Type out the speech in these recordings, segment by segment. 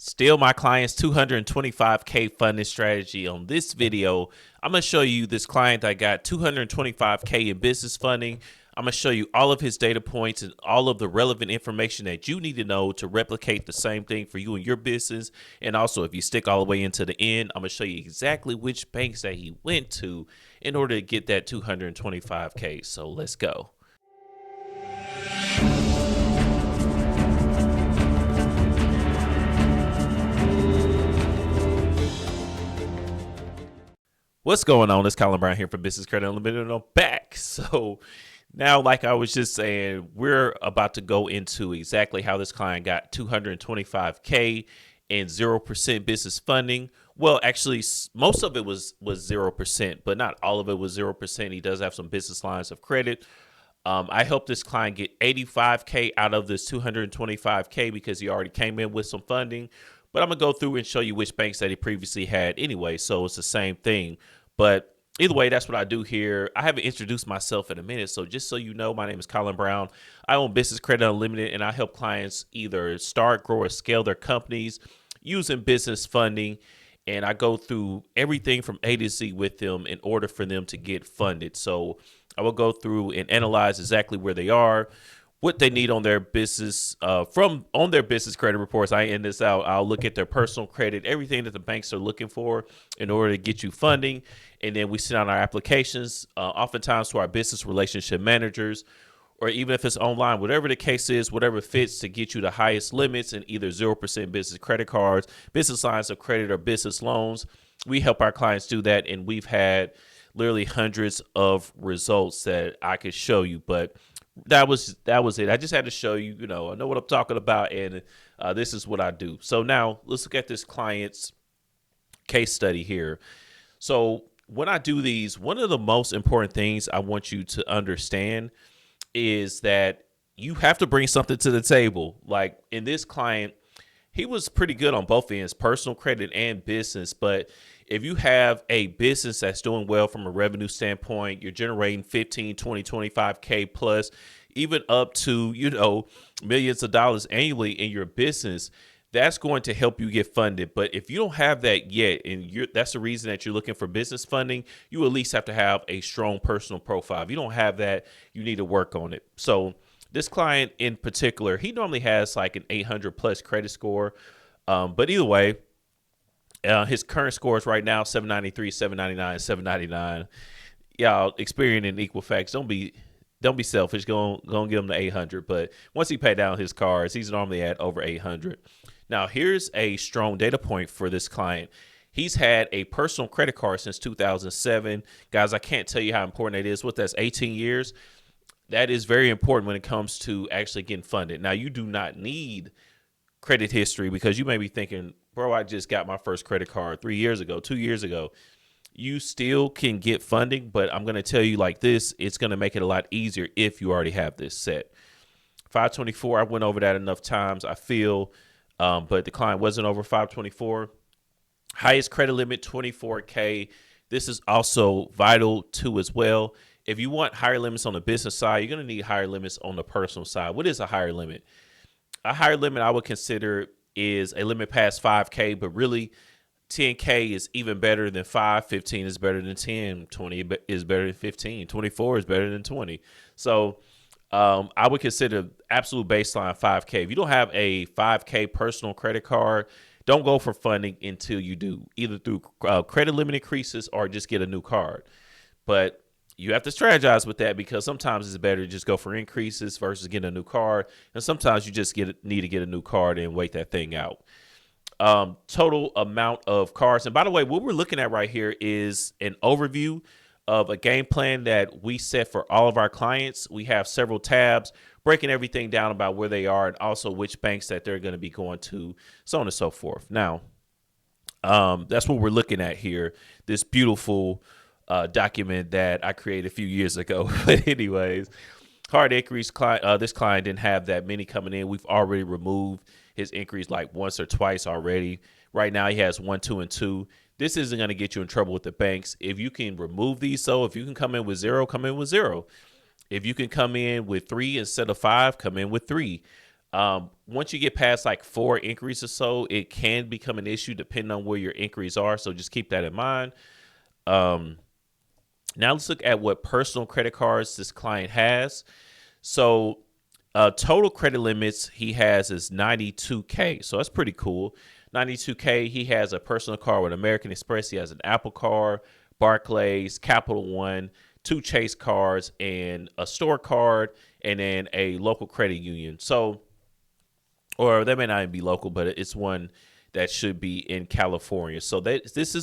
Still my client's 225K funding strategy. On this video, I'm going to show you this client that got 225K in business funding. I'm going to show you all of his data points and all of the relevant information that you need to know to replicate the same thing for you and your business. And also, if you stick all the way into the end, I'm going to show you exactly which banks that he went to in order to get that 225K. So let's go. What's going on? It's Colin Brown here from Business Credit Unlimited, and I'm back. So now, like I was just saying, we're about to go into exactly how this client got 225K and 0% business funding. Well, actually, most of it was 0%, but not all of it was 0%. He does have some business lines of credit. I helped this client get 85K out of this 225K because he already came in with some funding. But I'm going to go through and show you which banks that he previously had anyway. So it's the same thing. But either way, that's what I do here. I haven't introduced myself in a minute. So just so you know, my name is Colin Brown. I own Business Credit Unlimited, and I help clients either start, grow, or scale their companies using business funding. And I go through everything from A to Z with them in order for them to get funded. So I will go through and analyze exactly where they are, what they need on their business, on their business credit reports. I end this out. I'll look at their personal credit, everything that the banks are looking for in order to get you funding. And then we send out our applications, oftentimes to our business relationship managers, or even if it's online, whatever the case is, whatever fits to get you the highest limits in either 0% business credit cards, business lines of credit, or business loans. We help our clients do that. And we've had literally hundreds of results that I could show you, but that was it. I just had to show you, I know what I'm talking about, and this is what I do. So now let's look at this client's case study here. So when I do these, one of the most important things I want you to understand is that you have to bring something to the table. Like in this client, he was pretty good on both ends, personal credit and business. But if you have a business that's doing well from a revenue standpoint, you're generating 15, 20, 25K plus, even up to, millions of dollars annually in your business, that's going to help you get funded. But if you don't have that yet, and that's the reason that you're looking for business funding, you at least have to have a strong personal profile. If you don't have that, you need to work on it. So this client in particular, he normally has like an 800 plus credit score. But either way, his current scores right now, 793, 799, 799. Y'all experiencing equal facts. Don't be selfish. Go give him the 800. But once he paid down his cards, he's normally at over 800. Now, here's a strong data point for this client. He's had a personal credit card since 2007. Guys, I can't tell you how important that is. That's 18 years. That is very important when it comes to actually getting funded. Now, you do not need credit history because you may be thinking, bro, I just got my first credit card 3 years ago, 2 years ago. You still can get funding, but I'm going to tell you like this, it's going to make it a lot easier if you already have this set. 524, I went over that enough times, I feel, but the client wasn't over 524. Highest credit limit, 24K. This is also vital too as well. If you want higher limits on the business side, you're going to need higher limits on the personal side. What is a higher limit? A higher limit I would consider is a limit past 5K, but really 10K is even better than 5, 15 is better than 10, 20 is better than 15, 24 is better than 20. So I would consider absolute baseline 5K. If you don't have a 5K personal credit card, don't go for funding until you do, either through credit limit increases or just get a new card. But you have to strategize with that because sometimes it's better to just go for increases versus getting a new card. And sometimes you just need to get a new card and wait that thing out. Total amount of cards. And by the way, what we're looking at right here is an overview of a game plan that we set for all of our clients. We have several tabs breaking everything down about where they are and also which banks that they're going to be going to, so on and so forth. Now, that's what we're looking at here. This beautiful document that I created a few years ago. But anyways, hard inquiries client. This client didn't have that many coming in. We've already removed his inquiries like once or twice already. Right now he has 1, 2, and 2. This isn't going to get you in trouble with the banks. If you can remove these, so if you can come in with 0, come in with 0. If you can come in with 3 instead of 5, come in with 3. Once you get past like 4 inquiries or so, it can become an issue depending on where your inquiries are. So just keep that in mind. Um, Now let's look at what personal credit cards this client has. So total credit limits he has is 92K. So that's pretty cool. 92K. He has a personal card with American Express. He has an Apple card, Barclays, Capital One, 2 Chase cards, and a store card, and then a local credit union. So, or that may not even be local, but it's one that should be in California. So this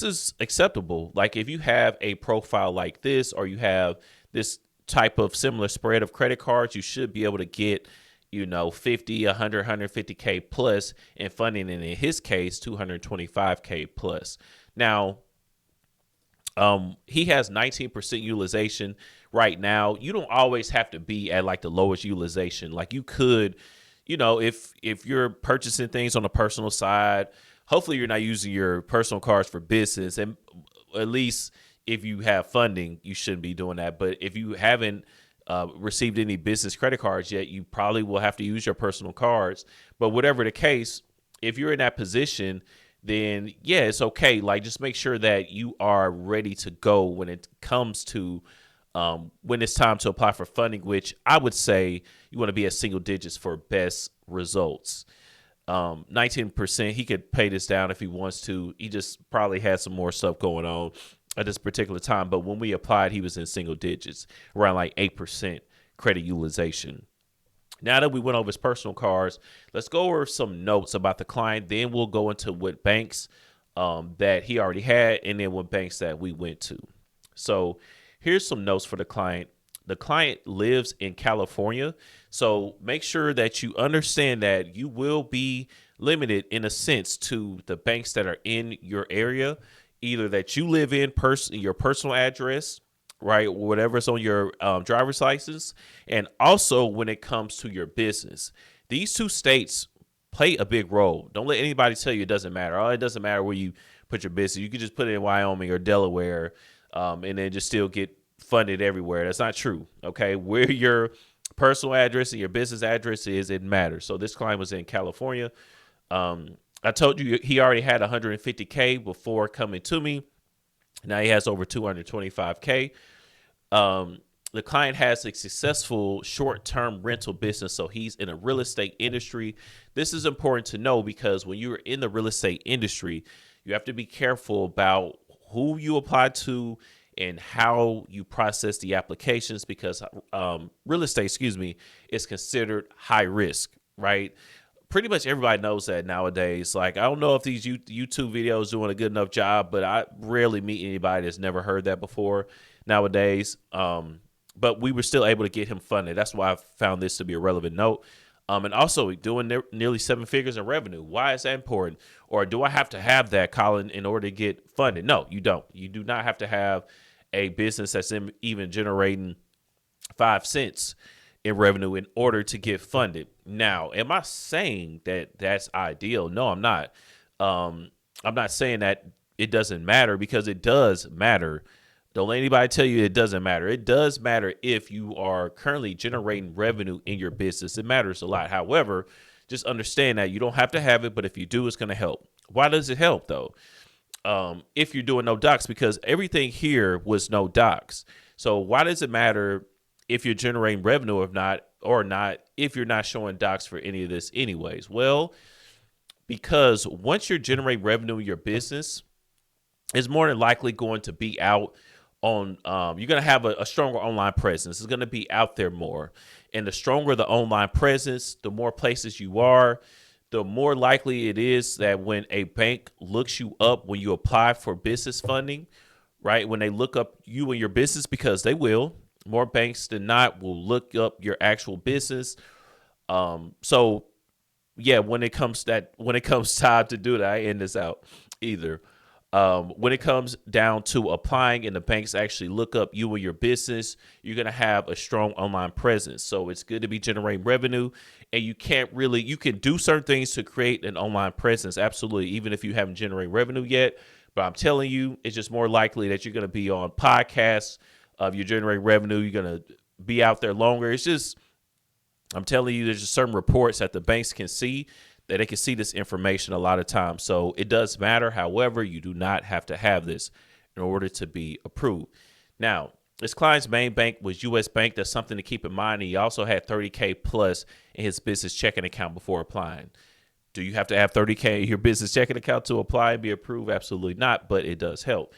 is acceptable. Like if you have a profile like this, or you have this type of similar spread of credit cards, you should be able to get, 50, 100, 150K plus in funding. And in his case, 225K plus. Now, he has 19% utilization right now. You don't always have to be at like the lowest utilization. Like you could, if you're purchasing things on the personal side, hopefully you're not using your personal cards for business. And at least if you have funding, you shouldn't be doing that. But if you haven't received any business credit cards yet, you probably will have to use your personal cards. But whatever the case, if you're in that position, then yeah, it's okay. Like just make sure that you are ready to go when it comes to when it's time to apply for funding, which I would say you want to be at single digits for best results. 19%, he could pay this down if he wants to. He just probably had some more stuff going on at this particular time. But when we applied, he was in single digits, around like 8% credit utilization. Now that we went over his personal cards, let's go over some notes about the client. Then we'll go into what banks that he already had, and then what banks that we went to. So here's some notes for the client. The client lives in California, so make sure that you understand that you will be limited in a sense to the banks that are in your area, either that you live in, your personal address, right? Whatever's on your driver's license. And also when it comes to your business, these 2 states play a big role. Don't let anybody tell you it doesn't matter. Oh, it doesn't matter where you put your business. You could just put it in Wyoming or Delaware and then just still get funded everywhere. That's not true. Okay. Where your personal address and your business address is, it matters. So this client was in California. I told you he already had 150K before coming to me. Now he has over 225K. The client has a successful short-term rental business, so he's in a real estate industry. This is important to know because when you're in the real estate industry, you have to be careful about who you apply to and how you process the applications because real estate, is considered high risk, right? Pretty much everybody knows that nowadays. Like, I don't know if these YouTube videos doing a good enough job, but I rarely meet anybody that's never heard that before nowadays. But we were still able to get him funded. That's why I found this to be a relevant note. And also doing nearly 7 figures in revenue. Why is that important? Or do I have to have that, Colin, in order to get funded? No, you don't. You do not have to have a business that's even generating 5 cents in revenue in order to get funded. Now, am I saying that that's ideal? No, I'm not. I'm not saying that it doesn't matter because it does matter. Don't let anybody tell you it doesn't matter. It does matter if you are currently generating revenue in your business. It matters a lot. However, just understand that you don't have to have it, but if you do, it's going to help. Why does it help, though? If you're doing no docs, because everything here was no docs. So why does it matter if you're generating revenue or not if you're not showing docs for any of this anyways? Well, because once you're generating revenue in your business, it's more than likely going to be out on, you're going to have a stronger online presence. It's going to be out there more. And the stronger the online presence, the more places you are, the more likely it is that when a bank looks you up, when you apply for business funding, right? When they look up you and your business, because they will, more banks than not will look up your actual business. So yeah, when it comes time to do that, I end this out either. When it comes down to applying and the banks actually look up you and your business, you're going to have a strong online presence. So it's good to be generating revenue, and you can do certain things to create an online presence. Absolutely. Even if you haven't generated revenue yet, but I'm telling you, it's just more likely that you're going to be on podcasts you're generating revenue. You're going to be out there longer. It's just, I'm telling you, there's just certain reports that the banks can see, that they can see this information a lot of times. So it does matter. However, you do not have to have this in order to be approved. Now, this client's main bank was U.S. Bank. That's something to keep in mind. He also had 30K plus in his business checking account before applying. Do you have to have 30K in your business checking account to apply and be approved? Absolutely not, but it does help.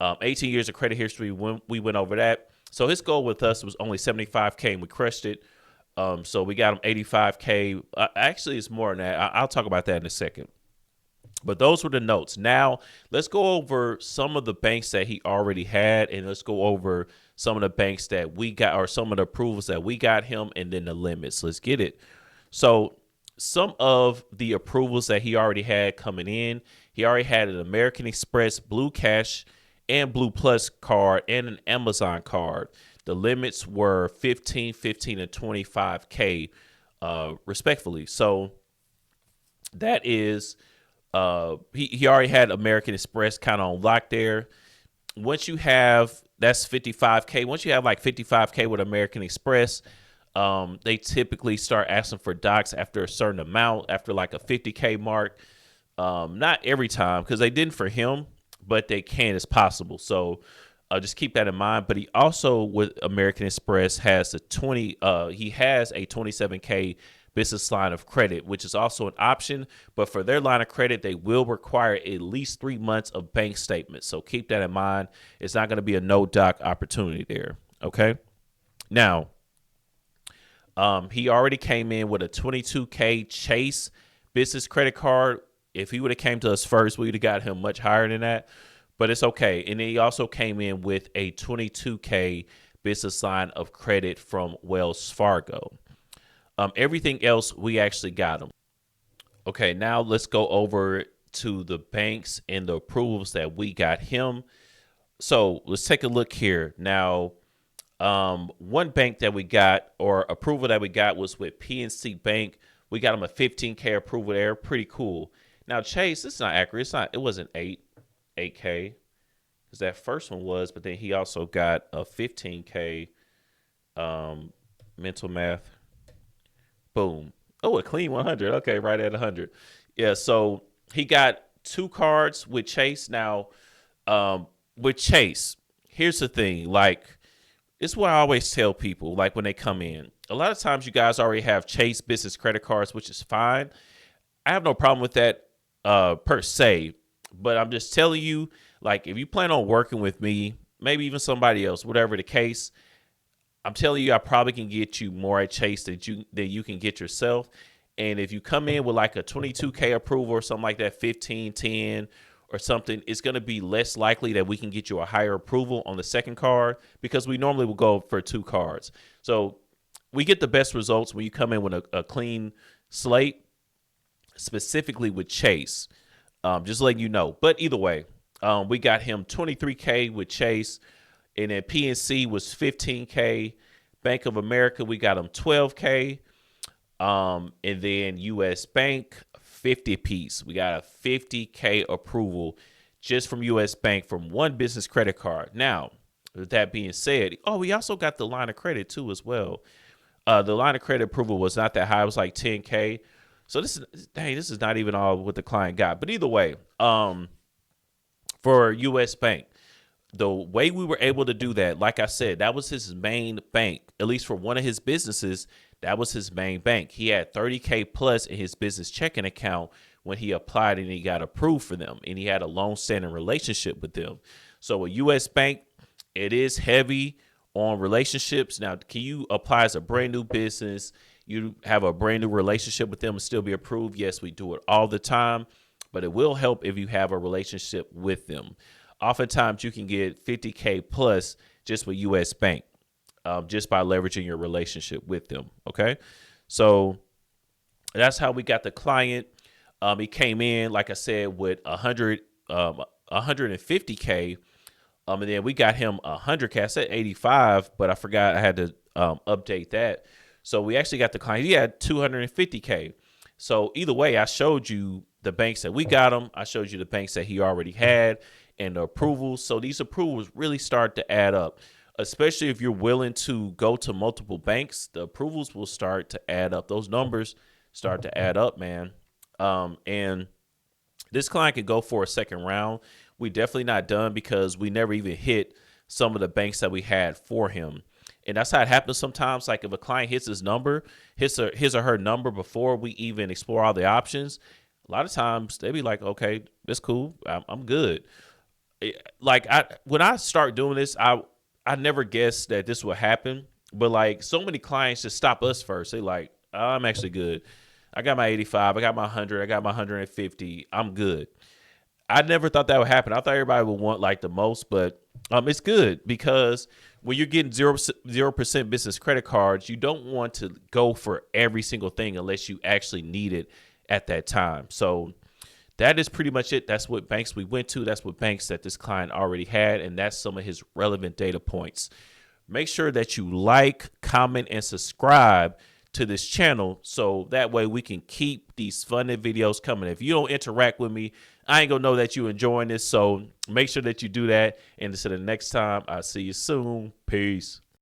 18 years of credit history, when we went over that. So his goal with us was only 75K, and we crushed it. So we got him 85K. Actually, it's more than that. I'll talk about that in a second. But those were the notes. Now, let's go over some of the banks that he already had, and let's go over some of the banks that we got, or some of the approvals that we got him, and then the limits. Let's get it. So some of the approvals that he already had coming in, he already had an American Express, Blue Cash, and Blue Plus card, and an Amazon card. The limits were 15, 15, and 25K, respectfully. So that is, he already had American Express kind of on lock there. Once you have, that's 55K. Once you have like 55K with American Express, they typically start asking for docs after a certain amount, after like a 50K mark. Not every time, because they didn't for him, but they can as possible. So just keep that in mind. But he also, with American Express, has he has a 27K business line of credit, which is also an option. But for their line of credit, they will require at least 3 months of bank statements. So keep that in mind. It's not going to be a no doc opportunity there. Okay. Now, he already came in with a 22K Chase business credit card. If he would have came to us first, we would have got him much higher than that. But it's okay. And then he also came in with a 22K business line of credit from Wells Fargo. Everything else, we actually got them. Okay, now let's go over to the banks and the approvals that we got him. So let's take a look here. Now, one bank that we got, or approval that we got, was with PNC Bank. We got him a 15K approval there. Pretty cool. Now, Chase, this is not accurate. It wasn't 8K, because that first one was, but then he also got a 15K mental math. Boom. Oh, a clean 100. Okay, right at 100. Yeah, so he got 2 cards with Chase. Now, with Chase, here's the thing. Like, it's what I always tell people, like, when they come in. A lot of times you guys already have Chase business credit cards, which is fine. I have no problem with that per se. But I'm just telling you, like, if you plan on working with me, maybe even somebody else, whatever the case, I'm telling you, I probably can get you more at Chase than you can get yourself. And if you come in with like a 22K approval or something like that, 15, 10 or something, it's going to be less likely that we can get you a higher approval on the second card, because we normally will go for 2 cards. So we get the best results when you come in with a clean slate, specifically with Chase. Just letting you know. But either way, we got him 23K with Chase. And then PNC was 15K. Bank of America, we got them 12K. And then U.S. Bank, 50 piece. We got a 50K approval just from U.S. Bank from one business credit card. Now, with that being said, we also got the line of credit too as well. The line of credit approval was not that high. It was like 10K. So this is not even all what the client got. But either way, for U.S. Bank, the way we were able to do that, like I said, that was his main bank. At least for one of his businesses, that was his main bank. He had 30K plus in his business checking account when he applied and he got approved for them. And he had a long-standing relationship with them. So a U.S. Bank, it is heavy on relationships. Now, can you apply as a brand new business? You have a brand new relationship with them and still be approved? Yes, we do it all the time. But it will help if you have a relationship with them. Oftentimes, you can get 50K plus just with U.S. Bank, just by leveraging your relationship with them. Okay, so that's how we got the client. He came in, like I said, with 150K, and then we got him 100K. I said 85, but I forgot I had to update that. So we actually got the client. He had 250K. So either way, I showed you the banks that we got him. I showed you the banks that he already had and the approvals. So these approvals really start to add up. especially if you're willing to go to multiple banks, the approvals will start to add up. Those numbers start to add up, man. And this client could go for a second round. We definitely not done because we never even hit some of the banks that we had for him. And that's how it happens sometimes. Like if a client hits his number, his or her number before we even explore all the options, a lot of times they be like, okay, that's cool. I'm good. Like when I start doing this, I never guessed that this would happen. But like so many clients just stop us first. They like, oh, I'm actually good. I got my 85. I got my 100. I got my 150. I'm good. I never thought that would happen. I thought everybody would want like the most, but it's good because when you're getting 0% business credit cards, you don't want to go for every single thing unless you actually need it at that time. So that is pretty much it. That's what banks we went to. That's what banks that this client already had, and that's some of his relevant data points. Make sure that you like, comment, and subscribe to this channel so that way we can keep these funded videos coming. If you don't interact with me, I ain't gonna know that you're enjoying this. So make sure that you do that. And until the next time, I'll see you soon. Peace.